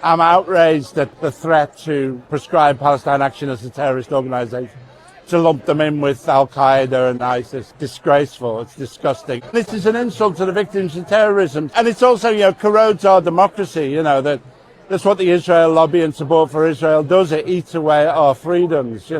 I'm outraged at the threat to prescribe Palestine Action as a terrorist organisation, to lump them in with Al-Qaeda and ISIS. Disgraceful. It's disgusting. This is an insult to the victims of terrorism. And it's also, corrodes our democracy, that's what the Israel lobby and support for Israel does. It eats away at our freedoms,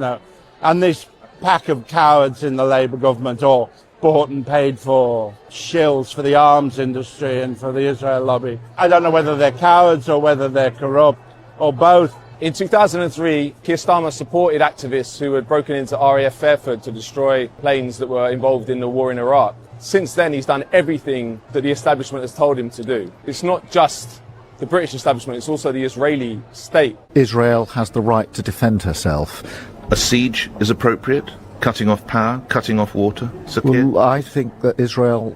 And this pack of cowards in the Labour government, all bought and paid for shills for the arms industry and for the Israel lobby. I don't know whether they're cowards or whether they're corrupt or both. In 2003, Keir Starmer supported activists who had broken into RAF Fairford to destroy planes that were involved in the war in Iraq. Since then, he's done everything that the establishment has told him to do. It's not just the British establishment, it's also the Israeli state. Israel has the right to defend herself. A siege is appropriate? Cutting off power, cutting off water? Well, I think that Israel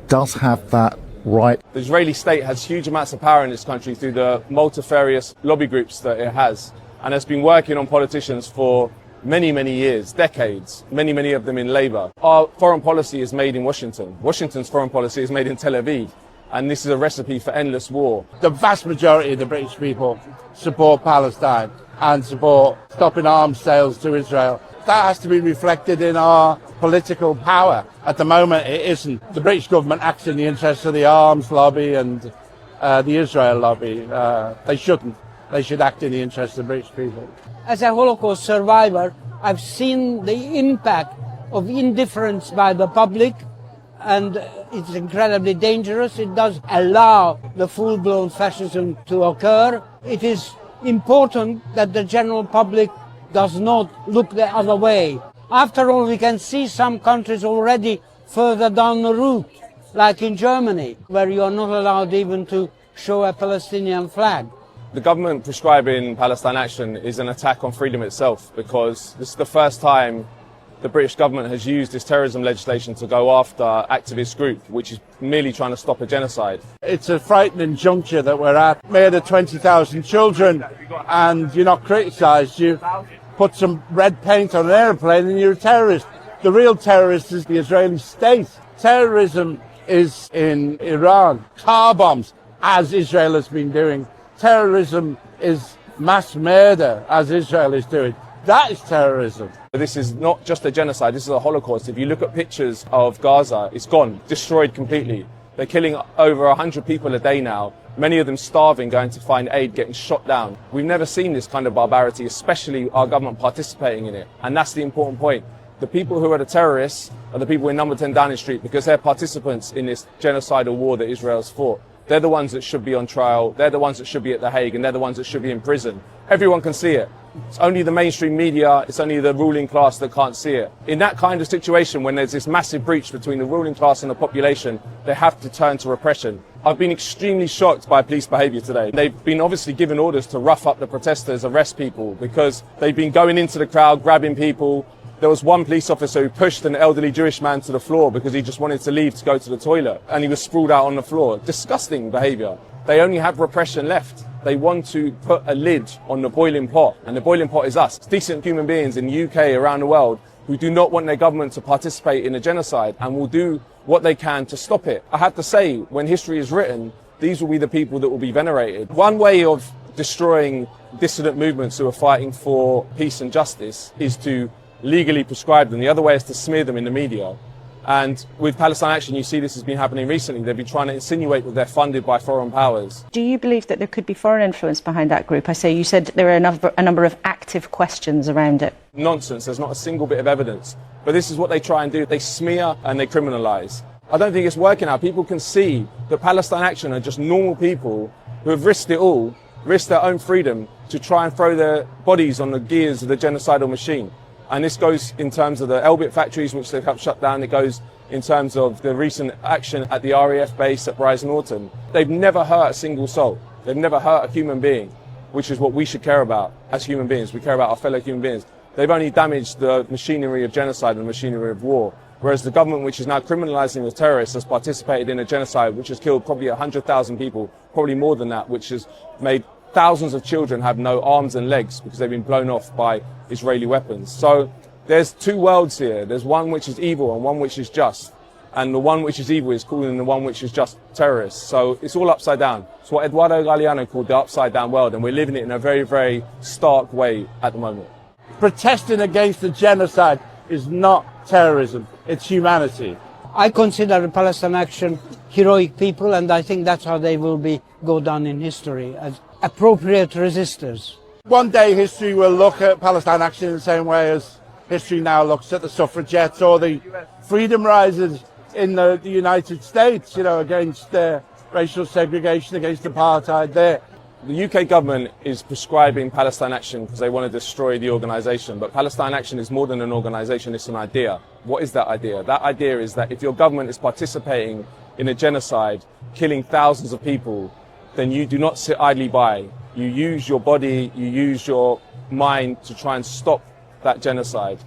does have that right. The Israeli state has huge amounts of power in this country through the multifarious lobby groups that it has, and has been working on politicians for many, many years, decades, many of them in Labour. Our foreign policy is made in Washington. Washington's foreign policy is made in Tel Aviv, and this is a recipe for endless war. The vast majority of the British people support Palestine and support stopping arms sales to Israel. That has to be reflected in our political power. At the moment, it isn't. The British government acts in the interests of the arms lobby and the Israel lobby. They shouldn't. They should act in the interests of the British people. As a Holocaust survivor, I've seen the impact of indifference by the public, and it's incredibly dangerous. It does allow the full-blown fascism to occur. It is important that the general public does not look the other way. After all, we can see some countries already further down the route, like in Germany, where you are not allowed even to show a Palestinian flag. The government prescribing Palestine Action is an attack on freedom itself, because this is the first time the British government has used this terrorism legislation to go after activist group, which is merely trying to stop a genocide. It's a frightening juncture that we're at. Made of 20,000 children, and you're not criticised. You put some red paint on an airplane and you're a terrorist. The real terrorist is the Israeli state. Terrorism is in Iran. Car bombs, as Israel has been doing. Terrorism is mass murder, as Israel is doing. That is terrorism. This is not just a genocide, this is a Holocaust. If you look at pictures of Gaza, it's gone, destroyed completely. They're killing over 100 people a day now, many of them starving, going to find aid, getting shot down. We've never seen this kind of barbarity, especially our government participating in it. And that's the important point. The people who are the terrorists are the people in number 10 Downing Street, because they're participants in this genocidal war that Israel's fought. They're the ones that should be on trial, they're the ones that should be at The Hague, and they're the ones that should be in prison. Everyone can see it. It's only the mainstream media, it's only the ruling class that can't see it. In that kind of situation, when there's this massive breach between the ruling class and the population, they have to turn to repression. I've been extremely shocked by police behaviour today. They've been obviously given orders to rough up the protesters, arrest people, because they've been going into the crowd, grabbing people. There was one police officer who pushed an elderly Jewish man to the floor because he just wanted to leave to go to the toilet, and he was sprawled out on the floor. Disgusting behaviour. They only have repression left. They want to put a lid on the boiling pot, and the boiling pot is us. It's decent human beings in the UK, around the world, who do not want their government to participate in a genocide and will do what they can to stop it. I have to say, when history is written, these will be the people that will be venerated. One way of destroying dissident movements who are fighting for peace and justice is to legally prescribe them. The other way is to smear them in the media. And with Palestine Action, you see this has been happening recently. They've been trying to insinuate that they're funded by foreign powers. Do you believe that there could be foreign influence behind that group? You said there are a number of active questions around it. Nonsense. There's not a single bit of evidence. But this is what they try and do. They smear and they criminalise. I don't think it's working out. People can see that Palestine Action are just normal people who have risked it all, risked their own freedom to try and throw their bodies on the gears of the genocidal machine. And this goes in terms of the Elbit factories, which they've helped shut down. It goes in terms of the recent action at the RAF base at Brize Norton. They've never hurt a single soul. They've never hurt a human being, which is what we should care about as human beings. We care about our fellow human beings. They've only damaged the machinery of genocide and the machinery of war. Whereas the government, which is now criminalising the terrorists, has participated in a genocide which has killed probably 100,000 people, probably more than that, which has made thousands of children have no arms and legs because they've been blown off by Israeli weapons. So there's two worlds here. There's one which is evil and one which is just. and the one which is evil is calling the one which is just terrorists. So it's all upside down. It's what Eduardo Galeano called the upside down world, and we're living it in a very, very stark way at the moment. Protesting against the genocide is not terrorism, it's humanity. I consider the Palestine Action heroic people, and I think that's how they will go down in history, as appropriate resistors. One day history will look at Palestine Action in the same way as history now looks at the suffragettes or the freedom riders in the United States, against racial segregation, against apartheid there. The UK government is prescribing Palestine Action because they want to destroy the organisation. But Palestine Action is more than an organisation, it's an idea. What is that idea? That idea is that if your government is participating in a genocide, killing thousands of people, then you do not sit idly by. You use your body, you use your mind to try and stop that genocide.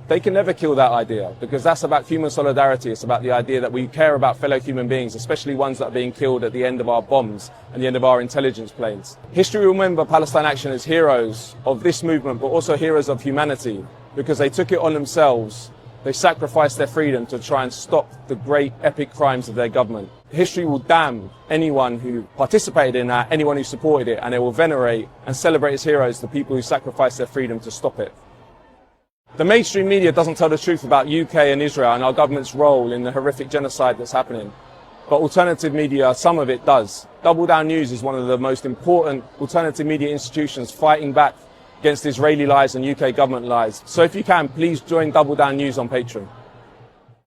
They can never kill that idea, because that's about human solidarity. It's about the idea that we care about fellow human beings, especially ones that are being killed at the end of our bombs and the end of our intelligence planes. History will remember Palestine Action as heroes of this movement, but also heroes of humanity, because they took it on themselves. They sacrificed their freedom to try and stop the great epic crimes of their government. History will damn anyone who participated in that, anyone who supported it, and they will venerate and celebrate as heroes the people who sacrificed their freedom to stop it. The mainstream media doesn't tell the truth about UK and Israel and our government's role in the horrific genocide that's happening. But alternative media, some of it does. Double Down News is one of the most important alternative media institutions fighting back against Israeli lies and UK government lies. So if you can, please join Double Down News on Patreon.